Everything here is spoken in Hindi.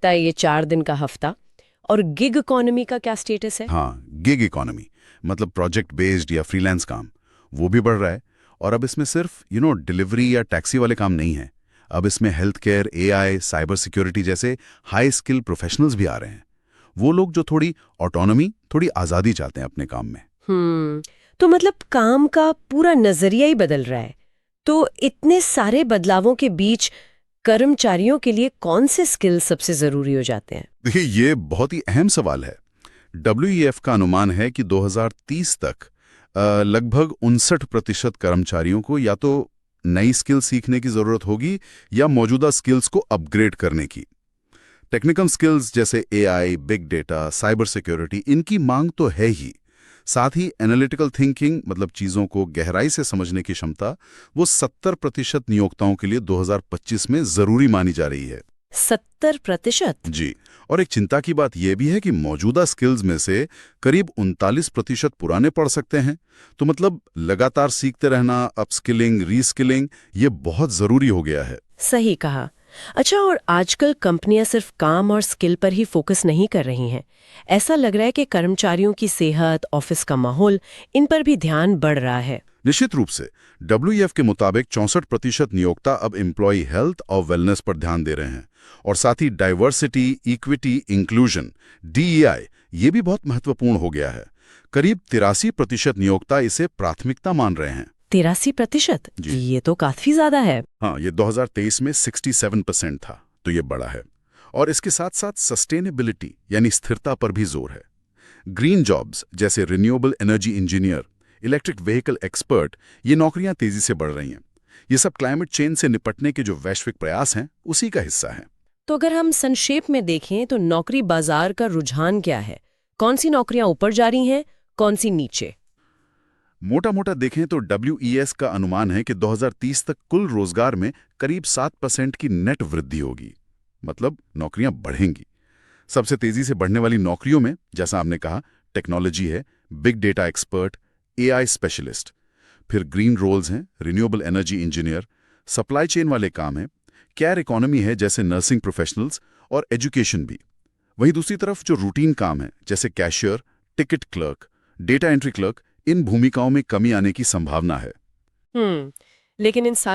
लगता है ये 4 दिन का हफ्ता। और गिग इकोनॉमी का क्या स्टेटस है? हाँ, गिग इकोनॉमी मतलब प्रोजेक्ट बेस्ड या फ्रीलांस काम, वो भी बढ़ रहा है। और अब इसमें सिर्फ डिलीवरी या टैक्सी वाले काम नहीं है। अब इसमें health care, AI, cyber security जैसे हाई स्किल प्रोफेशनल्स भी आ रहे हैं। वो लोग जो थोड़ी ऑटोनॉमी, थोड़ी आज़ादी चाहते हैं अपने काम में। तो मतलब काम का पूरा नजरिया ही बदल रहा है। तो इतने सारे बदलावों के बीच कर्मचारियों के लिए कौन से स्किल सबसे जरूरी हो जाते हैं? देखिए, ये बहुत ही अहम सवाल है। WEF का अनुमान है कि 2030 तक लगभग 59% कर्मचारियों को या तो नई स्किल सीखने की जरूरत होगी या मौजूदा स्किल्स को अपग्रेड करने की। टेक्निकल स्किल्स जैसे AI, big data, cyber security, इनकी मांग तो है ही। साथ ही एनालिटिकल थिंकिंग मतलब चीजों को गहराई से समझने की क्षमता, वो 70% नियोक्ताओं के लिए 2025 में जरूरी मानी जा रही है। 70%? जी। और एक चिंता की बात यह भी है कि मौजूदा स्किल्स में से करीब 39% पुराने पड़ सकते हैं। तो मतलब लगातार सीखते रहना, अपस्किलिंग, रीस्किलिंग, ये बहुत जरूरी हो गया है। सही कहा। अच्छा, और आजकल कंपनियां सिर्फ काम और स्किल पर ही फोकस नहीं कर रही हैं। ऐसा लग रहा है कि कर्मचारियों की सेहत, ऑफिस का माहौल, इन पर भी ध्यान बढ़ रहा है। निश्चित रूप से। WEF के मुताबिक 64% नियोक्ता अब एम्प्लॉय हेल्थ और वेलनेस पर ध्यान दे रहे हैं। और साथ ही डाइवर्सिटी, इक्विटी, इंक्लूजन, DEI, ये भी बहुत महत्वपूर्ण हो गया है। करीब 83% नियोक्ता इसे प्राथमिकता मान रहे हैं। 83%? जी। ये तो काफी ज्यादा है। हाँ, ये 2023 में 67% था, तो ये बड़ा है। और इसके साथ साथ सस्टेनेबिलिटी यानी स्थिरता पर भी जोर है। ग्रीन जॉब्स जैसे renewable energy engineer, electric vehicle expert, ये नौकरियां तेजी से बढ़ रही हैं। ये सब क्लाइमेट चेंज से निपटने के जो वैश्विक प्रयास हैं, उसी का हिस्सा है। तो अगर हम संक्षेप में देखें तो नौकरी बाजार का रुझान क्या है? कौन सी नौकरियां ऊपर जा रही हैं, कौन सी नीचे? मोटा मोटा देखें तो WES का अनुमान है कि 2030 तक कुल रोजगार में करीब 7% की नेट वृद्धि होगी। मतलब नौकरियां बढ़ेंगी। सबसे तेजी से बढ़ने वाली नौकरियों में, जैसा आपने कहा, टेक्नोलॉजी है, big data expert, AI specialist. फिर ग्रीन रोल्स हैं, renewable energy engineer, supply chain वाले काम हैं, केयर इकोनॉमी है जैसे नर्सिंग प्रोफेशनल्स, और एजुकेशन भी। वहीं दूसरी तरफ जो रूटीन काम है जैसे cashier, ticket clerk, data entry clerk, इन भूमिकाओं में कमी आने की संभावना है। लेकिन इन सारी